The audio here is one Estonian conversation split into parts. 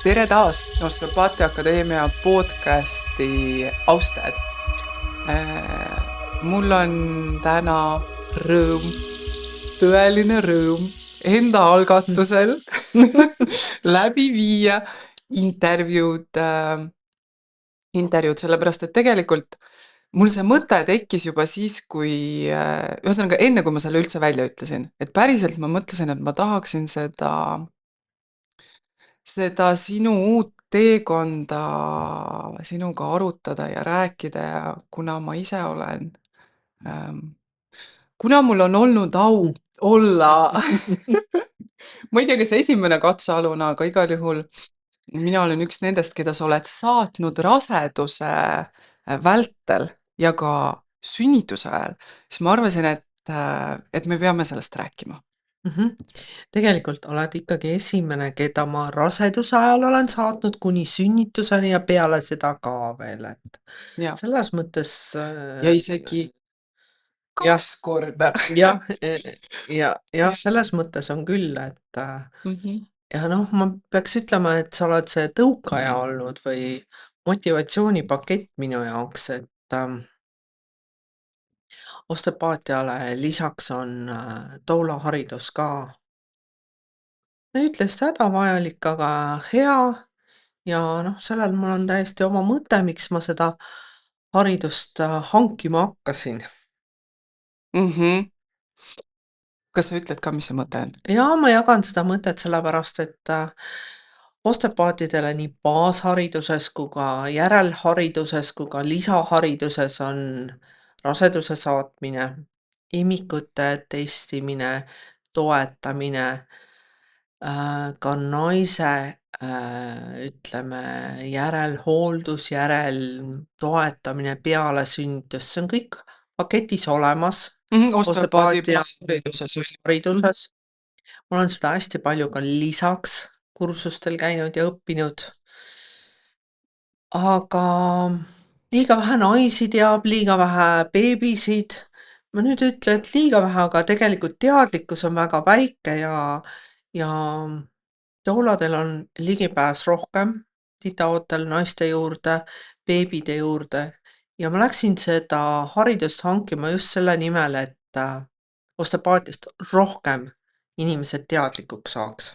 tere taas, Osteopaatia Akadeemia podcasti austajad. Mul on täna rõõm, tõeline rõõm enda algatusel läbi viia intervjuud, sellepärast et tegelikult mul see mõte tekkis juba siis, ühesõnaga enne, kui ma selle üldse välja ütlesin, et päriselt ma mõtlesin, et ma tahaksin seda sinu uut teekonda sinuga arutada ja rääkida ja kuna ma ise olen, kuna mul on olnud au olla ma ei tea, kas esimene katsealune, aga igal juhul mina olen üks nendest, keda sa oled saatnud raseduse vältel ja ka sünnituse ajal, siis ma arvasin, et me peame sellest rääkima. Tegelikult oled ikkagi esimene, keda ma raseduse ajal olen saatnud kuni sünnituseni ja peale seda ka veel, et Ja, selles mõttes ja isegi jah, 2 korda. jah, jah, selles mõttes on küll, et Mhm. ja noh, ma peaks ütlema, et sa oled see tõukaja olnud või motivatsioonipakett minu jaoks, et osteopaatiale lisaks on doulaharidus ka ma ei ütle just hädavajalik, aga hea ja noh, sellel mul on täiesti oma mõte, miks ma seda haridust hankima hakkasin. Mhm. Kas sa ütled ka, mis see mõte on? Ja ma jagan seda mõtet sellepärast, et osteopaatidele nii baashariduses kui ka järelhariduses kui ka lisahariduses on raseduse saatmine, imikute testimine, toetamine, ka naise ütleme, järelhooldus, järeltoetamine peale sünnitust, see on kõik paketis olemas Osteopaadi osteopaatia baashariduses just. hariduses. Ma olen seda hästi palju ka lisaks kursustel käinud ja õppinud. Aga liiga vähe naisi teab, liiga vähe beebisid. Ma nüüd ei ütle, et liiga vähe, aga tegelikult teadlikkus on väga väike ja douladel on ligipääs rohkem titaotel naiste juurde, beebide juurde ja ma läksin seda haridust hankima just selle nimel, et osteopaatiast rohkem inimesed teadlikuks saaks.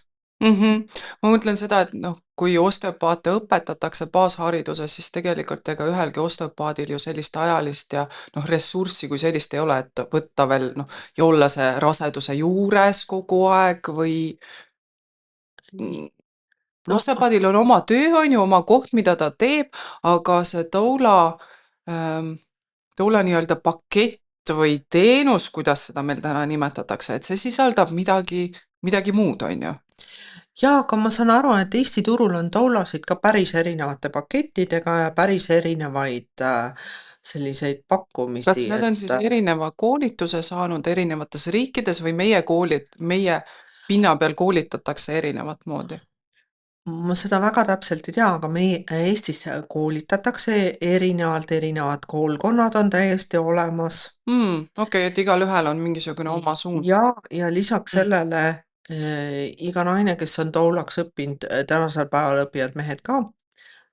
Ma mõtlen seda, et noh, kui osteopaate õpetatakse baashariduses, siis tegelikult ega ühelgi osteopaadil ju sellist ajalist ja noh, ressurssi kui sellist ei ole, et võtta veel noh, ja olla see raseduse juures kogu aeg või No osteopaadil on oma töö, on ju, oma koht, mida ta teeb, aga see doula nii-öelda pakett või teenus, kuidas seda meil täna nimetatakse, et see sisaldab midagi muud, on ju? jaa, aga ma saan aru, et Eesti turul on doulasid ka päris erinevate pakettidega ja päris erinevaid selliseid Kas pakkumisi, nad on siis et erineva koolituse saanud erinevates riikides või meie pinna peal koolitatakse erinevat moodi? ma seda väga täpselt ei tea, aga meie Eestis koolitatakse erinevalt, erinevad koolkonnad on täiesti olemas. Okei, et igalühel on mingisugune oma suund. Ja lisaks sellele iga naine, kes on doulaks õppinud, tänasel päeval õpivad mehed ka,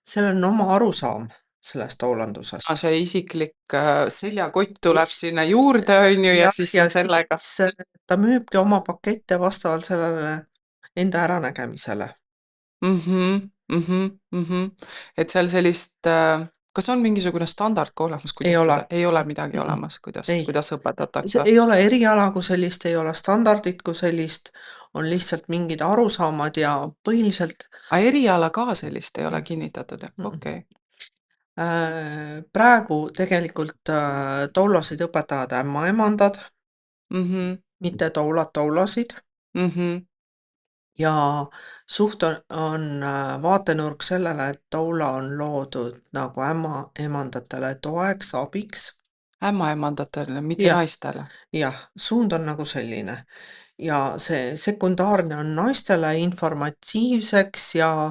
sellel on oma arusaam sellest doulandusest. See isiklik seljakott tuleb sinna juurde, on ju, ja Jah, siis ja sellega. siis ta müübki oma pakette vastavalt sellele enda äranägemisele. Mhm, mhm, mhm. Et seal sellist, kas on mingisugune standard ka olemas, Ei ole. ei ole midagi Mm-mm. olemas, Ei. kuidas See õpetatakse? ei ole eriala kui sellist, ei ole standardit kui sellist, on lihtsalt mingid arusaamad ja põhiliselt Aga eriala ka sellist ei ole kinnitatud, jah? mm-mm. Okei. Praegu tegelikult doulasid õpetavad ämmaemandad, mitte doulasid. Mhm. Ja suht on vaatenurk sellele, et doula on loodud nagu ämmaemandatele toeks, abiks. Ämmaemandatele, mitte Jah, naistele. jah, suund on nagu selline. Ja see sekundaarne on naistele informatiivseks ja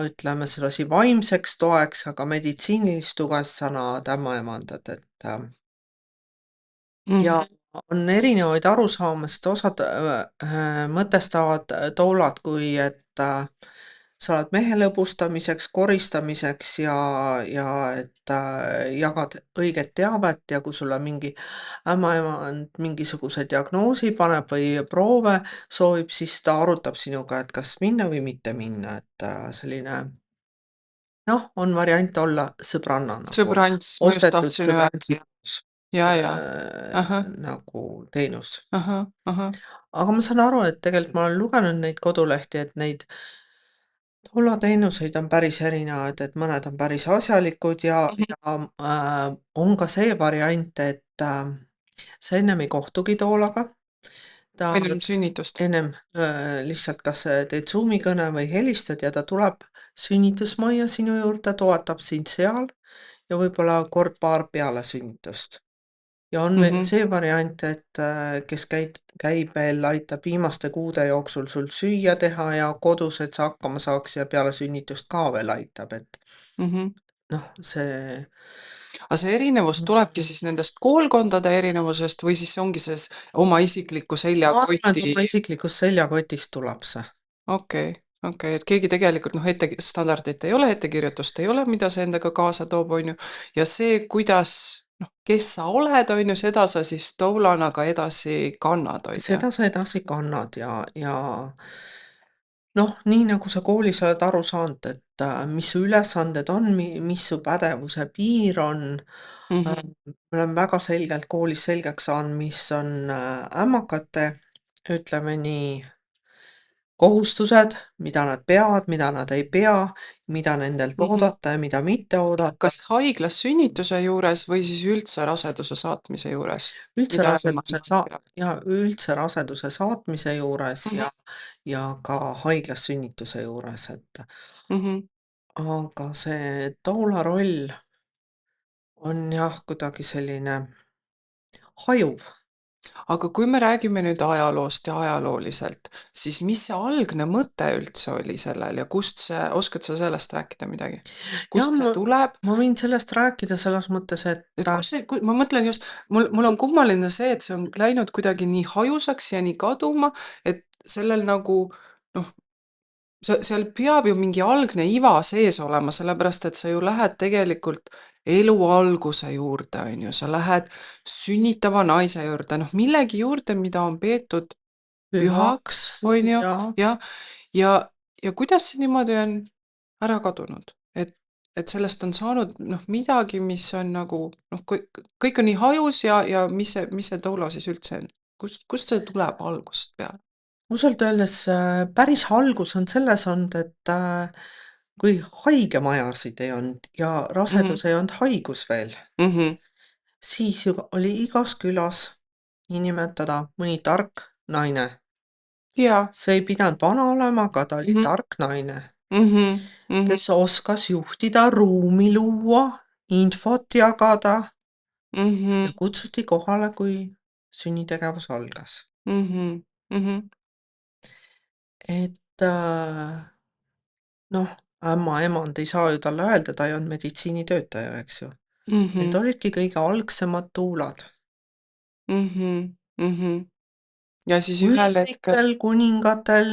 ütleme sedasi vaimseks toeks, aga meditsiinilist tuge saavad ämmaemandad, et ja Mhm. on erinevaid arusaamu, sest osad mõtestavad doulat kui, et sa oled mehe lõbustamiseks, koristamiseks ja et jagad õiget teavet ja kui sulle mingi ämmaemand mingisuguse diagnoosi paneb või proove soovib, siis ta arutab sinuga, et kas minna või mitte minna, et selline noh, on variant olla sõbranna nagu, sõbrants, ma just ostetud tahtsin öelda, jah. sõbranteenus Ja. Ahah, nagu teenus. ahah, ahah. Aga ma saan aru, et tegelikult ma olen lugenud neid kodulehti, et neid taulateenuseid on päris erinevaid, et mõned on päris asjalikud Mhm. on ka see variant, et sa ennem ei kohtugi toolaga, ta Ennem sünnitust. ennem lihtsalt kas teed Zoomi kõne või helistad ja ta tuleb sünnitusmajja sinu juurde, toetab sind seal ja võib-olla kord-paar peale sünnitust. Ja on veel Mhm, see variant, et kes käib veel, aitab viimaste kuude jooksul sul süüa teha ja kodus, et sa hakkama saaks ja peale sünnitust ka veel aitab, et mhm. noh, see Aga see erinevus tulebki siis nendest koolkondade erinevusest või siis ongi selles oma isikliku ma arvan, et seljakoti oma isiklikust seljakotist tuleb see. okei, okei, et keegi tegelikult noh, standardit ei ole, ettekirjutust ei ole, mida see endaga kaasa toob, on ju, ja see, kuidas noh, kes sa oled, on ju, seda sa siis toulana ka edasi kannad, on ju. Seda sa edasi kannad ja noh, nii nagu sa koolis oled aru saanud, et mis su ülesanded on, mis su pädevuse piir on, Mhm, ma olen väga selgelt koolis selgeks saanud, mis on ämmakate, ütleme nii, kohustused, mida nad peavad, mida nad ei pea, mida nendelt mhm. oodata ja mida mitte oodata. Kas haiglas sünnituse juures või siis üldse raseduse saatmise juures? Üldse Mida raseduse ämmaemand sa- peab? ja üldse raseduse saatmise juures Mhm, ja ka haiglas sünnituse juures, et mhm. aga see doula roll on jah, kuidagi selline hajuv. Aga kui me räägime nüüd ajaloost ja ajalooliselt, siis mis see algne mõte üldse oli sellel ja kust see, oskad sa sellest rääkida midagi? Jah, Kust see tuleb? ma võin sellest rääkida selles mõttes, et Et kus see, ma mõtlen just, mul on kummaline see, et see on läinud kuidagi nii hajusaks ja nii kaduma, et sellel nagu noh, seal peab ju mingi algne iva sees olema, sellepärast et sa ju lähed tegelikult elu alguse juurde, on ju, sa lähed sünnitava naise juurde, noh, millegi juurde, mida on peetud pühaks pühaks, on ju, ja jah, ja ja kuidas see niimoodi on ära kadunud? Et sellest on saanud, noh, midagi, mis on nagu noh, kõik on nii hajus ja mis see toula siis üldse on? Kust see tuleb algusest peale? ausalt öeldes päris algus on selles olnud, et kui haigemajasid ei olnud ja Mhm, rasedus ei olnud haigus veel, mhm, siis ju oli igas külas nii nimetada mõni tark naine. jaa, See ei pidanud vana olema, aga ta oli mhm, tark naine, mhm, mhm, kes oskas juhtida, ruumi luua, infot jagada ja mhm, kutsuti kohale, kui sünnitegevus algas. mhm, mhm, Et noh, ämmaemand ei saa ju talle öelda, ta ei olnud meditsiinitöötaja, eks ju. Need mhm, olidki kõige algsemad tuulad. mhm, mhm. Ja siis ühel hetkel Kuninglikel, kuningatel,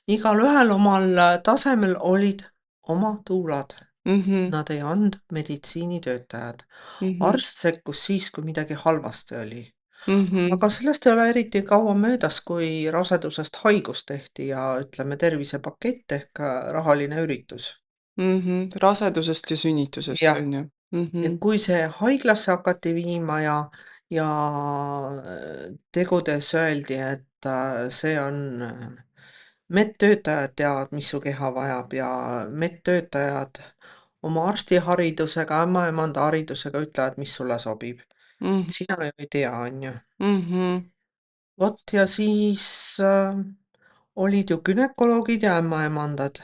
igalühel omal tasemel olid oma tuulad. mhm, Nad ei olnud meditsiinitöötajad. mhm, Arst sekkus siis, kui midagi halvasti oli. mhm. Aga sellest ei ole eriti kaua möödas, kui rasedusest haigus tehti ja ütleme, tervisepakett ehk rahaline üritus. Rasedusest ja sünnitusest, Jah, on ju? ja kui see haiglasse hakati viima ja tegudes öeldi, et see on medtöötajad teavad, mis su keha vajab ja medtöötajad oma arstiharidusega, ämmaemanda haridusega ütlevad, mis sulle sobib. Mhm, Sina ju ei tea, on ju. mhm, Vot ja siis olid ju günekoloogid ja ämmaemandad.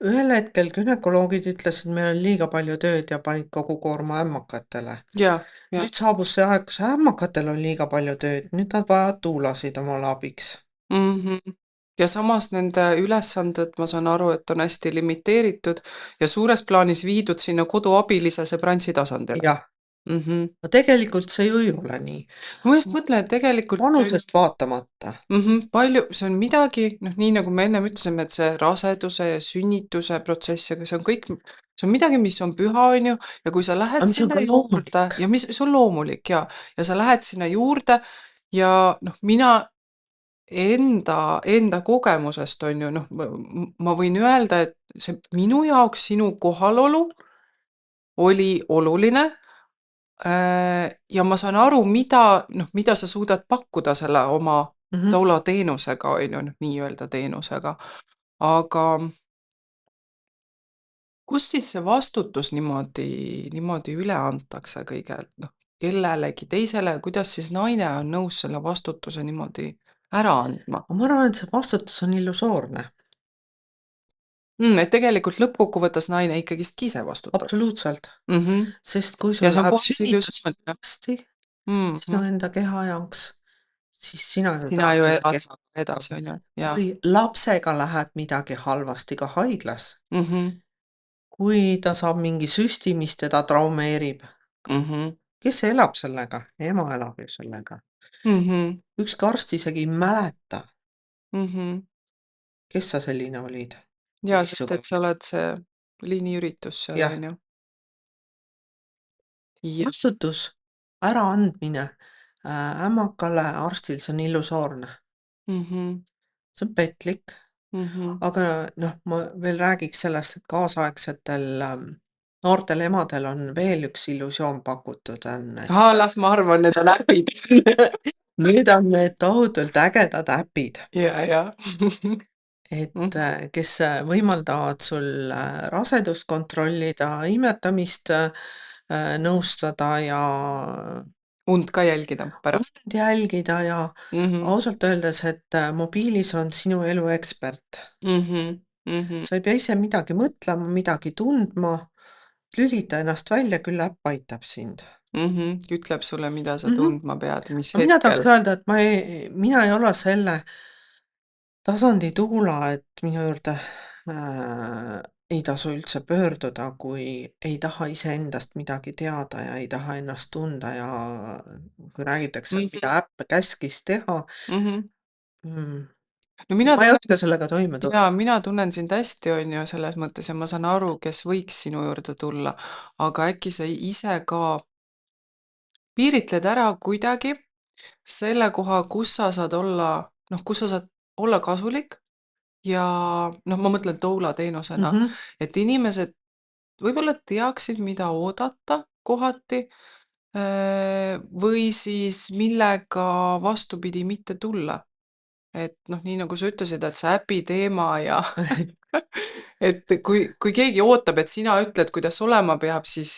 Ühel hetkel günekoloogid ütlesid, meil on liiga palju tööd ja panid kogu koorma ämmakatele. ja, ja. Nüüd saabus see aeg, kus ämmakatel on liiga palju tööd, nüüd nad vajavad tuulasid omale abiks. Mhm. Ja samas nende ülesanded, ma saan aru, et on hästi limiteeritud ja suures plaanis viidud sinna koduabilise sebrantsi tasandile. jah, Mhm. aga tegelikult see ju ei ole nii. ma just mõtlen, et tegelikult Vanusest vaatamata. palju, see on midagi, noh, nii nagu me ennem ütlesime, et see raseduse ja sünnituse protsess, aga see on kõik, see on midagi, mis on püha, on ju, ja kui sa lähed Aga mis on sinna ka juurde loomulik. ja mis, see on loomulik ja sa lähed sinna juurde ja noh, mina enda kogemusest on ju, noh, ma võin öelda, et see minu jaoks sinu kohalolu oli oluline. Ja ma saan aru, mida, noh, mida sa suudad pakkuda selle oma Mhm. taulateenusega, on ju, noh, nii-öelda teenusega. Aga kust siis see vastutus niimoodi üle antakse noh, kellelegi teisele, kuidas siis naine on nõus selle vastutuse niimoodi ära andma? aga ma arvan, et see vastutus on illusoorne. Et tegelikult lõppkokkuvõttes naine ikkagistki ise vastutab. Absoluutselt. Mhm. Sest kui Ja sul see on läheb puhas sünnitus illusioon, jah. halvasti sinu Mhm. enda keha jaoks, siis sina ju Sina tahad ju selle elad kehaga edasi, on ju, jah. või lapsega läheb midagi halvasti ka haiglas, Mhm. kui ta saab mingi süsti, mis teda traumeerib. Mhm. Kes elab sellega? Ema elab ju sellega. Mhm. Ükski arst isegi ei mäleta, Mhm. kes sa selline olid ja Jaa, mis sest sinuga et sa oled see liiniüritus seal, jah, on ju. Ja vastutus, äraandmine ämmakale, arstile, see on illusoorne. mhm, See on petlik. mhm. Aga noh, ma veel räägiks sellest, et kaasaegsetel noortel emadel on veel üks illusioon pakutud, on, et Las ma arvan, need on äpid. need on need tohutult ägedad äpid, Ja. et Mhm. kes võimaldavad sul rasedust kontrollida, imetamist nõustada ja Und ka jälgida pärast. und jälgida ja Mhm, ausalt öeldes, et mobiilis on sinu elu ekspert. mhm, mhm, Sa ei pea ise midagi mõtlema, midagi tundma, lülita ennast välja, küll äpp aitab sind. mhm. Ütleb sulle, mida sa Mhm. tundma pead, mis No mina tahaks hetkel. öelda, et mina ei ole selle tasandi tuula, et minu juurde ei tasu üldse pöörduda, kui ei taha iseendast midagi teada ja ei taha ennast tunda ja kui räägitakse, Mhm, mida äpp käskis teha, mhm. mm, No mina ma ei tunnen oska sellega toime tulla. jaa, mina tunnen sind hästi, on ju, selles mõttes ja ma saan aru, kes võiks sinu juurde tulla, aga äkki sa ise ka piiritled ära kuidagi selle koha, kus sa saad olla, noh, kus sa saad olla kasulik ja noh, ma mõtlen toolateenusena, Mhm. et inimesed võib-olla teaksid, mida oodata kohati, või siis millega vastupidi mitte tulla. Et noh, nii nagu sa ütlesid, et see äpi teema ja et kui keegi ootab, et sina ütled, kuidas olema peab, siis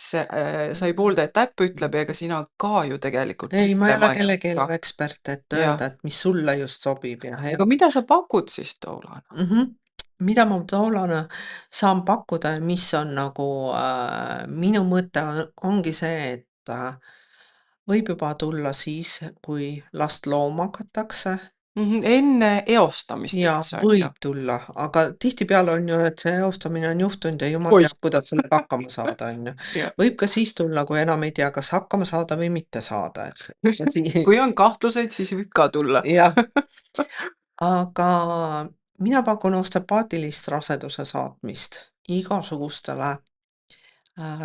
sa ei poolda, et äpp ütleb ja ega sina ka ju tegelikult ei, ma ei ole ütlema ei kellegi elu hakka. ekspert, et Jah. öelda, et mis sulle just sobib ja hea. Aga mida sa pakud siis toolana? Mhm. Mida ma toolane saan pakkuda ja mis on nagu minu mõte ongi see, et võib juba tulla siis, kui last looma hakatakse Enne eostamist ja üldse, on ju? võib tulla, aga tihtipeale on ju, et see eostamine on juhtunud ja jumal Oi! teab, kuidas sellega hakkama saada, on ju. Jah. võib ka siis tulla, kui enam ei tea, kas hakkama saada või mitte saada, et Kui on kahtluseid, siis võib ka tulla. jah. Aga mina pakun osteopaatilist raseduse saatmist igasugustele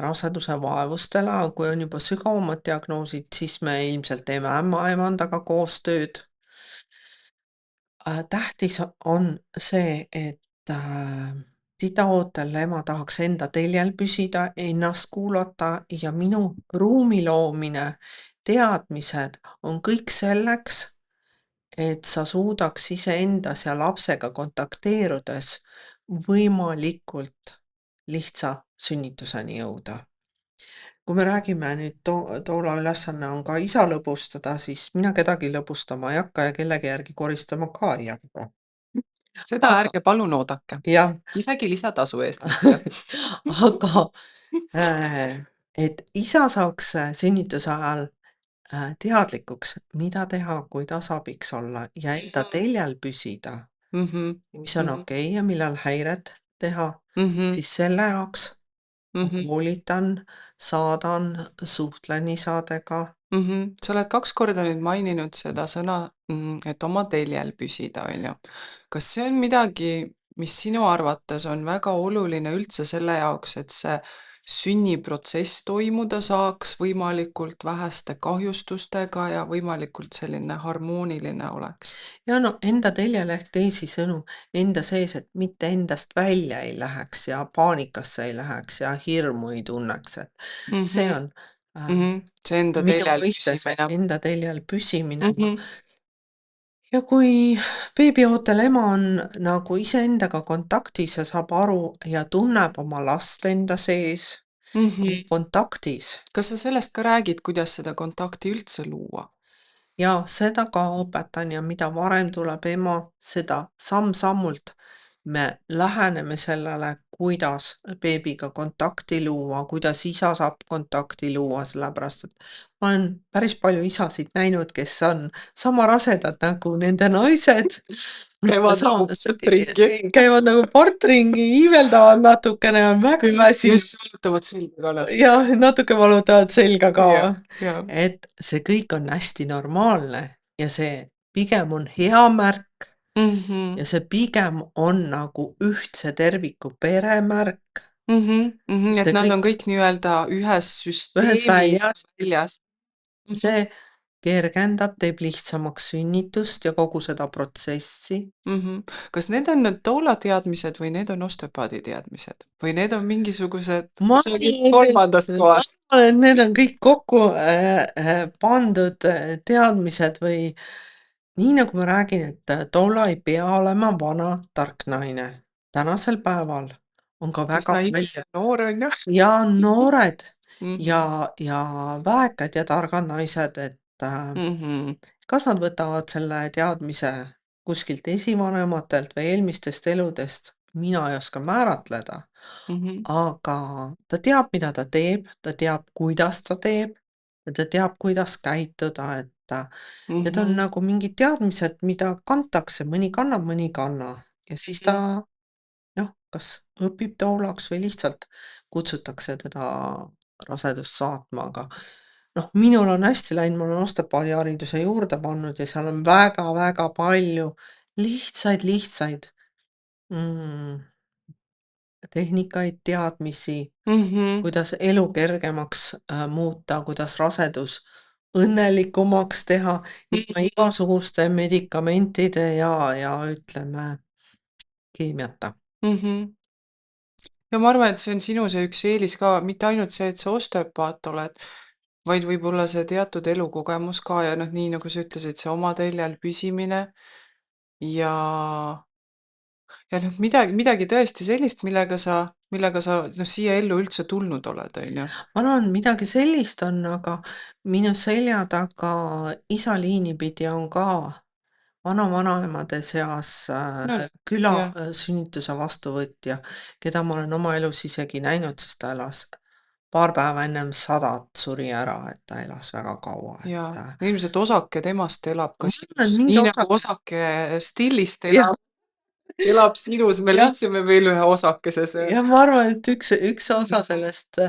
raseduse vaevustele, aga kui on juba sügavamad diagnoosid, siis me ilmselt teeme ämmaemandaga koostööd. Tähtis on see, et tidaootel ema tahaks enda teljel püsida, ennast kuulata ja minu ruumi loomine, teadmised on kõik selleks, et sa suudaks iseendas ja lapsega kontakteerudes võimalikult lihtsa sünnituseni jõuda. Kui me räägime nüüd Toula ülesanne on ka isa lõbustada, siis mina kedagi lõbustama ei hakka ja kellegi järgi koristama ka ei hakka. Seda Aga ärge palun oodake. jah, Isegi lisatasu eest mitte. aga et isa saaks sünnituse ajal teadlikuks, mida teha, kuidas abiks olla ja enda teljel püsida, Mhm, mis on mhm, okei ja millal häiret teha, mhm, siis selle jaoks ma Mhm. koolitan, saadan, suhtlen isadega. Sa oled 2 korda nüüd maininud seda sõna, et oma teljel püsida, on ju. Kas see on midagi, mis sinu arvates on väga oluline üldse selle jaoks, et see sünniprotsess toimuda saaks võimalikult väheste kahjustustega ja võimalikult selline harmooniline oleks? Ja no enda teljel ehk teisisõnu enda sees, et mitte endast välja ei läheks ja paanikasse ei läheks ja hirmu ei tunneks, et see Mhm, on äh, see enda minu teljel mõiste see püsimine. enda teljel püsimine. Mhm, Ja kui beebiootel ema on nagu iseendaga kontaktis ja saab aru ja tunneb oma last enda sees, on mhm. kontaktis Kas sa sellest ka räägid, kuidas seda kontakti üldse luua? ja seda ka õpetan ja mida varem tuleb ema, seda samm-sammult me läheneme sellele, kuidas beebiga kontakti luua, kuidas isa saab kontakti luua, sellepärast et ma olen päris palju isasid näinud, kes on sama rasedad nagu nende naised. Käivad Sa nagu s putringi. käivad nagu portringi, iiveldavad natukene, on väga Ja väsinud siis valutavad selga ka nad. ja natuke valutavad selga ka. Ja, ja. Et see kõik on hästi normaalne ja see pigem on hea märk Mhm, ja see pigem on nagu ühtse terviku peremärk. et See nad kõik on kõik nii-öelda ühes ühes süsteemis väljas, väljas. Mhm, see kergendab, teeb lihtsamaks sünnitust ja kogu seda protsessi. mhm. Kas need on nüüd doula-teadmised või need on osteopaadi teadmised? Või need on mingisugused Ma kusagilt arvan, kolmandast kohast? et need on kõik kokku pandud teadmised või nii nagu ma räägin, et doula ei pea olema vana tark naine. Tänasel päeval on ka väga Üsna ilus palju ja noor, on ju? ja noored Mhm, ja väekad ja targad naised, et mhm, kas nad võtavad selle teadmise kuskilt esivanematelt või eelmistest eludest, mina ei oska määratleda, mhm, aga ta teab, mida ta teab, kuidas ta teeb ja ta teab, kuidas käituda, et need on mhm, nagu mingid teadmised, mida kantakse, mõni kannab, mõni ei kanna ja siis ta mhm, noh, kas õpib toolaks või lihtsalt kutsutakse teda rasedust saatma, aga noh, minul on hästi läinud, ma olen osteopaadihariduse juurde pannud ja seal on väga-väga palju lihtsaid mm, tehnikaid, teadmisi, mhm, kuidas elu kergemaks muuta, kuidas rasedus õnnelikumaks teha ilma mhm, igasuguste medikamentide ja ütleme, keemiata. mhm. Ja ma arvan, et see on sinu see üks eelis ka, mitte ainult see, et sa osteopaat oled, vaid võib-olla see teatud elukogemus ka ja noh, nii nagu sa ütlesid, see oma teljel püsimine ja ja noh, midagi tõesti sellist, millega sa noh, siia ellu üldse tulnud oled, on ju. ma arvan, midagi sellist on, aga minu selja taga isa liini pidi on ka vana-vanaemade seas No küla jah, sünnituse vastuvõtja, keda ma olen oma elus isegi näinud, sest ta elas paar päeva ennem 100 suri ära, et ta elas väga kaua, jaa. et Ilmselt osake temast elab ka ma arvan, sinus, et mingi nii nagu osake osake stillist jah, elab sinus, me jah, leidsime veel ühe osakese jah, sealt. ma arvan, et üks osa sellest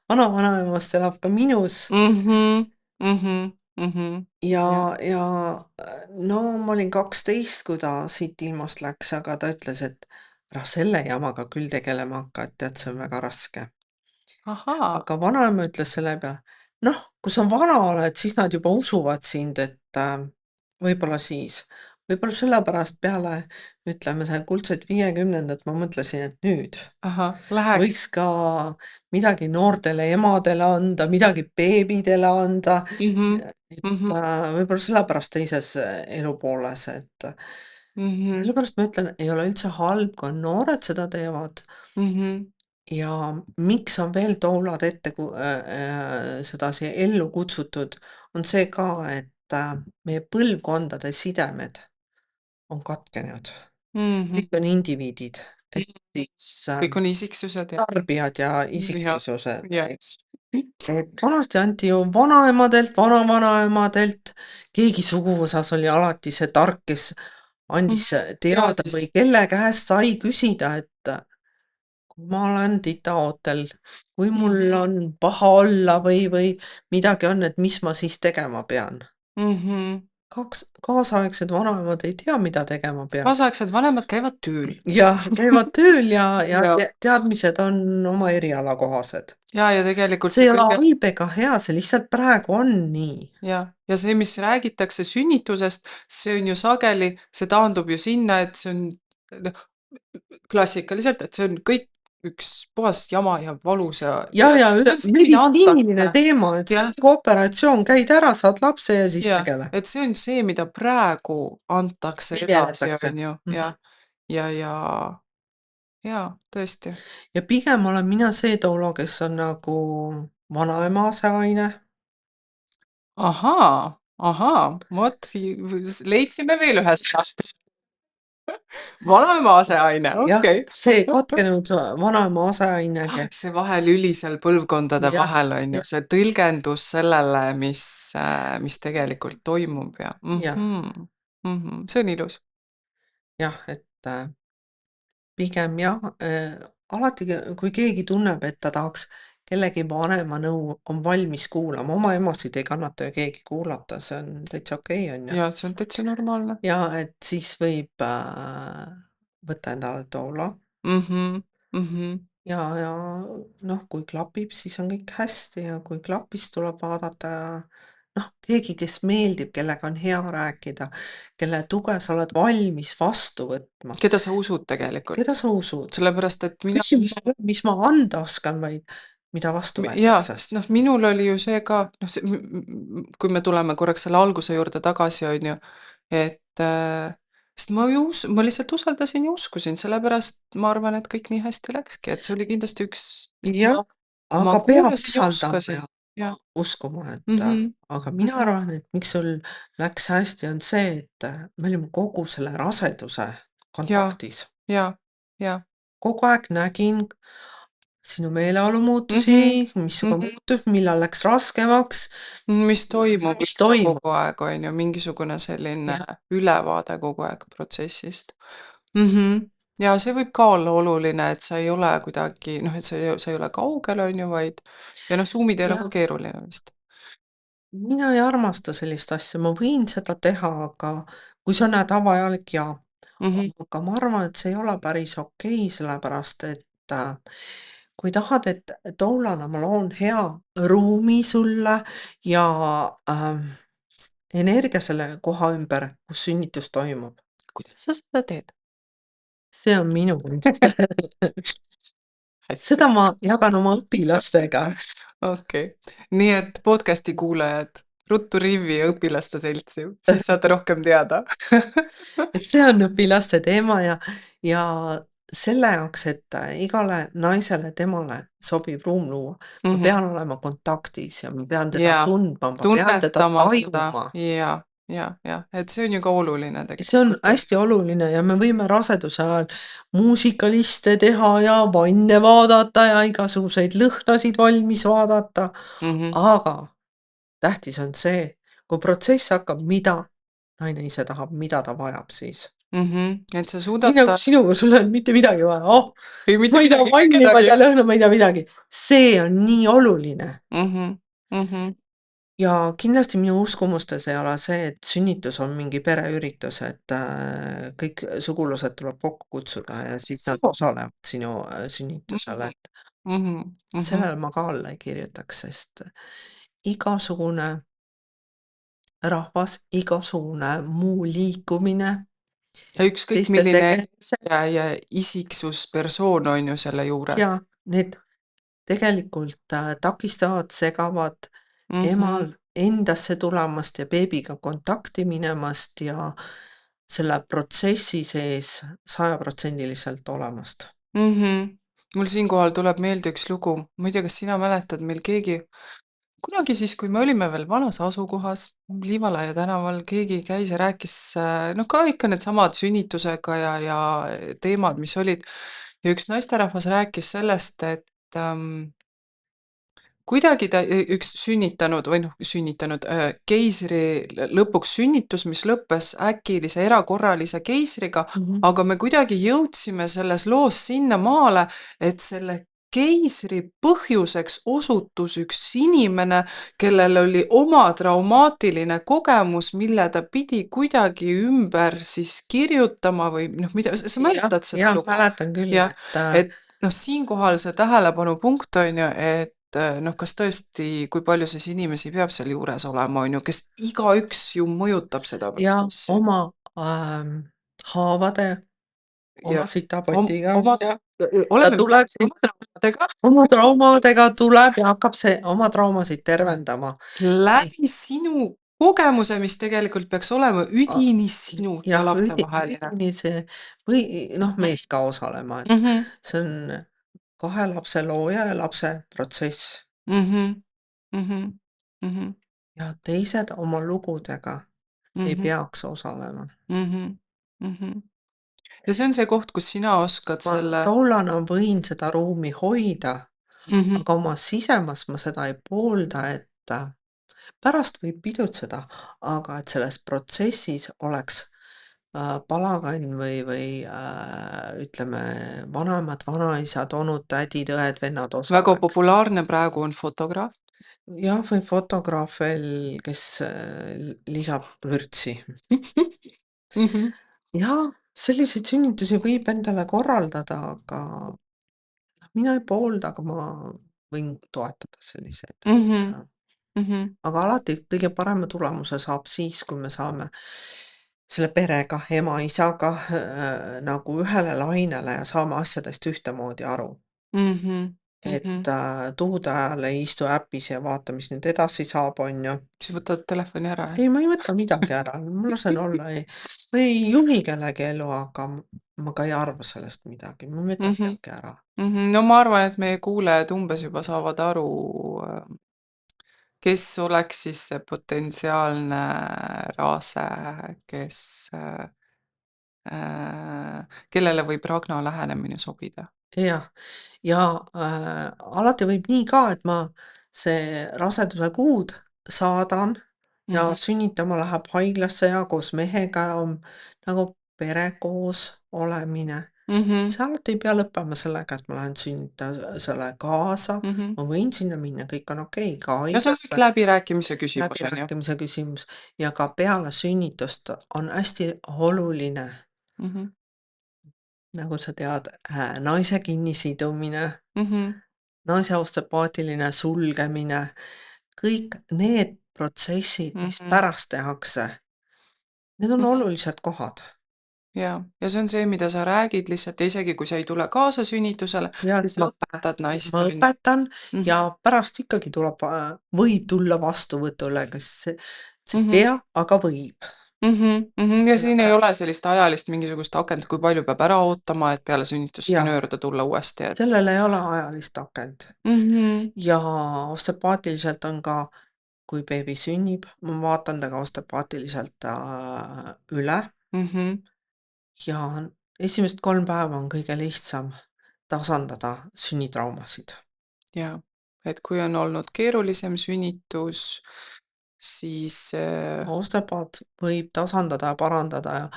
vana-vanaemast elab ka minus. Mhm, mhm, mhm. Jah. No ma olin 12, kui ta siit ilmast läks, aga ta ütles, et ära selle jamaga küll tegelema hakka, et tead, see on väga raske. Ahaa, Aga vanaema ütles selle peale, noh, kui sa vana oled, siis nad juba usuvad sind, et võib-olla siis. Võib-olla sellepärast peale, ütleme, see kuldset 50 ma mõtlesin, et nüüd ahah, läheks. võiks ka midagi noortele emadele anda, midagi beebidele anda, Mhm, et mhm, võib-olla sellepärast teises elupooles, et mhm, sellepärast ma ütlen, ei ole üldse halb, kui noored seda teevad mhm, ja miks on veel toolad ette sedasi ellu kutsutud, on see ka, et meie põlvkondade sidemed on katkenud. mhm. Kõik on indiviidid ehk Mhm. siis Kõik on isiksused ja tarbijad ja ja, isiksused, ja. eks. Et vanasti anti ju vanaemadelt, vanavanaemadelt, keegi suguvõsas oli alati see tark, kes Mhm. andis teada Teadis. või kelle käest sai küsida, et kui ma olen titaootel, kui mul Mhm. on paha olla või midagi on, et mis ma siis tegema pean. Mhm. Kaasaegsed vanaemad ei tea, mida tegema peab. Kaasaegsed vanemad käivad tööl. Jah, käivad tööl ja Ja. teadmised on oma eriala kohased. Ja tegelikult See see ei ole kõige halb ega hea, see lihtsalt praegu on nii. ja see, mis räägitakse sünnitusest, see on ju sageli, see taandub ju sinna, et see on noh, klassikaliselt, et see on kõik üks puhas jama ja valus Ja see on see, mida meditsiiniline antakse. teema, et see on Jah, nagu operatsioon, käid ära, saad lapse ja siis ja, tegele. et see on see, mida praegu antakse edasi, Viljeletakse. on ju, Mhm. ja tõesti. Ja pigem olen mina see toolo, kes on nagu vanaema aseaine. Ahaa, ahaa, vot leidsime veel ühe sõnastuse. Vanaema aseaine, Jah, okei. see katkenud vanaema aseaine, See vahelüli seal põlvkondade jah, vahel on ju, jah, see tõlgendus sellele, mis tegelikult toimub ja jah, see on ilus. jah, et pigem jah, alati, kui keegi tunneb, et ta tahaks kellegi vanema nõu, on valmis kuulama, oma emasid ei kannata ju keegi kuulata, see on täitsa okei, on ju. Ja see on täitsa normaalne. Ja et siis võib võtta endale toolo Mhm, mhm. ja noh, kui klapib, siis on kõik hästi ja kui ei klapi, siis tuleb vaadata ja noh, keegi, kes meeldib, kellega on hea rääkida, kelle tuge sa oled valmis vastu võtma. Keda sa usud tegelikult? Keda sa usud? Sellepärast, et mina Küsimus ei ole, mis ma anda oskan, vaid mida vastu jaa, võetakse. sest noh, minul oli ju see ka, noh, see kui me tuleme korraks selle alguse juurde tagasi, on ju, et sest ma lihtsalt usaldasin ja uskusin, sellepärast ma arvan, et kõik nii hästi läkski, et see oli kindlasti üks, sest Jah, ma aga peab kuulasin ja usaldama uskasin. ja Jah. uskuma, et Mhm. aga mina arvan, et miks sul läks hästi, on see, et me olime kogu selle raseduse Ja, kontaktis. ja, ja. Kogu aeg nägin sinu meeleolu muutusi, Mhm, mis sinuga mhm. muutus, millal läks raskemaks, Mis toimub mis ikka toimub. kogu aeg, on ju, mingisugune selline Jah, ülevaade kogu aeg protsessist. Ja see võib ka olla oluline, et sa ei ole kuidagi noh, et sa ei ole kaugel, on ju, vaid ja noh, Zoom'id ei ole jah, ka keeruline vist. mina ei armasta sellist asja, ma võin seda teha, aga kui sa näed avajalik, jaa. Mhm. Aga ma arvan, et see ei ole päris okei, sellepärast et kui tahad, et toolana ma loon hea ruumi sulle ja energia selle koha ümber, kus sünnitus toimub. Kuidas sa seda teed? See on minu kunst. Hästi. Seda ma jagan oma õpilastega. Okei. Nii et podcast'i kuulajad, ruttu Rivi ja õpilaste seltsi, siis saate rohkem teada. Et see on õpilaste teema ja selle jaoks, et igale naisele, temale sobiv ruum luua, ma Mhm. pean olema kontaktis ja ma pean teda Jaa, tundma, ma pean teda tunnetama seda tajuma. ja, et see on ju ka oluline See on tegelikult. hästi oluline ja me võime raseduse ajal muusikaliste teha ja vanne vaadata ja igasuguseid lõhnasid valmis vaadata, Mhm, aga tähtis on see, kui protsess hakkab, mida naine ise tahab, mida ta vajab siis. et sa Nii suudad nagu ta sinuga, sul ei olnud mitte midagi vaja, oh, ei mitte ma ei taha midagi ega vanni, ma ei kedagi. taha lõhna, ma ei taha midagi. See on nii oluline. Mhm, mhm. Ja kindlasti minu uskumustes ei ole see, et sünnitus on mingi pereüritus, et kõik sugulased tuleb kokku kutsuda ja siis nad Soo. osalevad sinu sünnitusel, Mhm, et mhm, mhm. sellele ma ka alla ei kirjutaks, sest igasugune rahvas, igasugune muu liikumine, Ja ükskõik teiste milline tegemised ja isiksus, persoon on ju selle juures. ja need tegelikult takistavad, segavad Mhm, emal endasse tulemast ja beebiga kontakti minemast ja selle protsessi sees 100% olemast. mhm. Mul siinkohal tuleb meelde üks lugu, ma ei tea, kas sina mäletad, meil keegi kunagi siis, kui me olime veel vanas asukohas, Liivalaia tänaval, keegi käis ja rääkis, noh, ka ikka needsamad sünnitusega ja teemad, mis olid. Ja üks naisterahvas rääkis sellest, et kuidagi ta üks sünnitanud või noh, sünnitanud keisri lõpuks sünnitus, mis lõppes äkilise erakorralise keisriga, Mhm. aga me kuidagi jõudsime selles loos sinnamaale, et selle keisri põhjuseks osutus üks inimene, kellel oli oma traumaatiline kogemus, mille ta pidi kuidagi ümber siis kirjutama või noh, mida sa Jah, mäletad seda jah, lugu? mäletan küll, Jah, et noh, siinkohal see tähelepanupunkt on ju, et noh, kas tõesti, kui palju siis inimesi peab seal juures olema, on ju, kes igaüks ju mõjutab seda ja protsessi. oma haavade, oma Jah, sitapotiga oma, ja ta oleme tuleb oma traumadega oma traumadega tuleb ja hakkab see oma traumasid tervendama. läbi sinu kogemuse, mis tegelikult peaks olema A üdini sinu ja jah, lapsevaheline. üdini see või noh, mees ka osalema, et Mhm, see on 2 lapse looja ja lapse protsess mhm, mhm, mhm, ja teised oma lugudega ei mhm, peaks osalema. mhm, mhm. Ja see on see koht, kus sina oskad Ma selle toolana võin seda ruumi hoida, mhm. aga oma sisemas ma seda ei poolda, et pärast võib pidutseda, aga et selles protsessis oleks palagann või ütleme, vanemad, vanaisad, onud, tädid, õed, vennad Väga osaleks. populaarne praegu on fotograaf. Jah, või fotograaf veel, kes lisab vürtsi. Mhm, Jah, selliseid sünnitusi võib endale korraldada, aga noh, mina ei poolda, aga ma võin toetada selliseid, mhm, mhm, aga alati kõige parema tulemuse saab siis, kui me saame selle perega, ema-isaga nagu ühele lainele ja saame asjadest ühtemoodi aru. mhm, Et mhm. tuude ajal ei istu äpis ja vaata, mis nüüd edasi saab, on ju. Siis võtad telefoni ära, jah? Ei, ma ei võta midagi ära, ma lasen olla, ma ei juhi kellegi elu, aga ma ka ei arva sellest midagi, ma ei võta Mhm, midagi ära. mhm. No ma arvan, et meie kuulajad umbes juba saavad aru, kes oleks siis see potentsiaalne rase, kes, kellele võib Ragna lähenemine sobida. Jah, ja alati võib nii ka, et ma see raseduse kuud saadan ja Mhm, sünnitama läheb haiglasse ja koos mehega on nagu pere koos olemine. mhm, See alati ei pea lõppema sellega, et ma lähen sünnitusele kaasa, mhm. ma võin sinna minna, kõik on okei, ka No see on kõik haiglasse, läbirääkimise küsimus, on ju? läbirääkimise küsimus ja ka peale sünnitust on hästi oluline, Mhm, nagu sa tead, naise kinnisidumine, mhm, naise osteopaatiline sulgemine, kõik need protsessid, mis mhm. pärast tehakse, need on Mhm. olulised kohad. Ja see on see, mida sa räägid lihtsalt ja isegi kui sa ei tule kaasa sünnitusele, Ja et siis sa õpetad naist, ma on ju. õpetan ja Mhm, pärast ikkagi tuleb võib tulla vastuvõtule, kas see ei mhm, pea, aga võib. mhm, mhm. Ja siin ei Sellepärast ole sellist ajalist mingisugust akent, kui palju peab ära ootama, et peale sünnitust jah, sinu juurde tulla uuesti, et sellel ei ole ajalist akent. mhm, Ja osteopaatiliselt on ka, kui beebi sünnib, ma vaatan ta ka osteopaatiliselt üle mhm, ja esimesed 3 päeva on kõige lihtsam tasandada sünnitraumasid. jaa. Et kui on olnud keerulisem sünnitus, siis Osteopaat võib tasandada ja parandada ja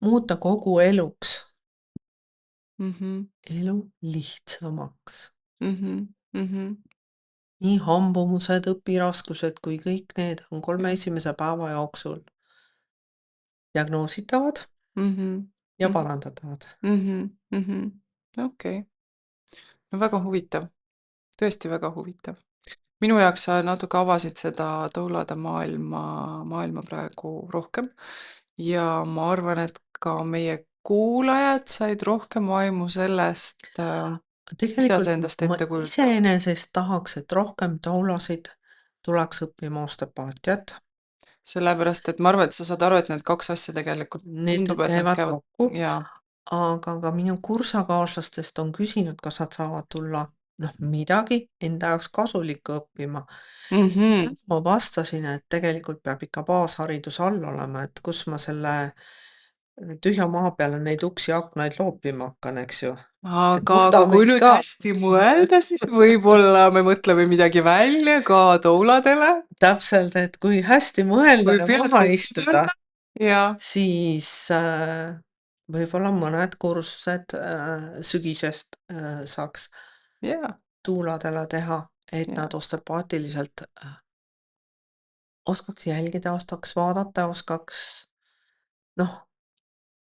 muuta kogu eluks, mhm, elu lihtsamaks. mhm, mhm, Nii hambumused, õpiraskused kui kõik need on 3 jah, esimese päeva jooksul diagnoositavad mhm, ja mhm, parandatavad. mhm, mhm. Okei, no väga huvitav, tõesti väga huvitav. Minu jaoks sa natuke avasid seda toulade maailma praegu rohkem ja ma arvan, et ka meie kuulajad said rohkem aimu sellest, mida Tegelikult see endast ma ette kujutab. iseenesest tahaks, et rohkem toulasid tuleks õppima osteopaatiat. Sellepärast, et ma arvan, et sa saad aru, et need 2 asja tegelikult Need tundub, et nad käivad käivad kokku, jaa. aga ka minu kursakaaslastest on küsinud, kas nad saavad tulla noh, midagi enda jaoks kasulikku õppima. Mhm, Ma vastasin, et tegelikult peab ikka baasharidus all olema, et kus ma selle tühja maa peal on neid uksi-aknaid loopima hakkan, eks ju. Et Aga kui vundament nüüd ka. hästi mõelda, siis võib-olla me mõtleme midagi välja ka touladele, Täpselt, et kui hästi mõelda kui ja pead maha kokku istuda, panna. Ja, siis võib-olla mõned kursused sügisest saaks ja, tuuladele teha, et ja. nad osteopaatiliselt oskaks jälgida, oskaks vaadata, oskaks noh,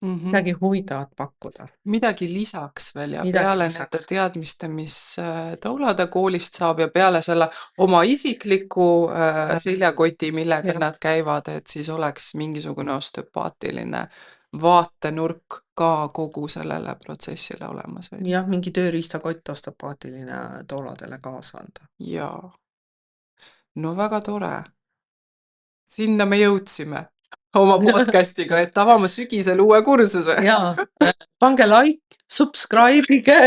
Mhm. midagi huvitavat pakkuda, Midagi lisaks veel ja midagi peale nende lisaks. teadmiste, mis toulade koolist saab ja peale selle oma isikliku seljakoti, millega Jah, nad käivad, et siis oleks mingisugune osteopaatiline vaatenurk ka kogu sellele protsessile olemas, on ju. jah, mingi tööriistakott osteopaatiline tooladele kaasa anda. Jaa, no väga tore. Sinna me jõudsime oma podcast'iga, et avame sügisel uue kursuse. Jaa, pange like, subscribe ige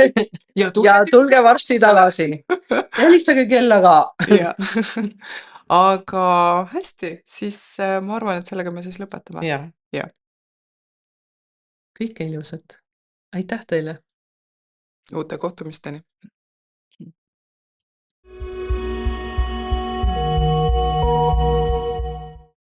Ja ja tulge tulge sügisel varsti kursusele. tagasi. Ja helistage kella ka. Jah. Aga hästi, siis ma arvan, et sellega me siis lõpetame. Jah, Jah, kõike ilusat. Aitäh teile! uute kohtumisteni!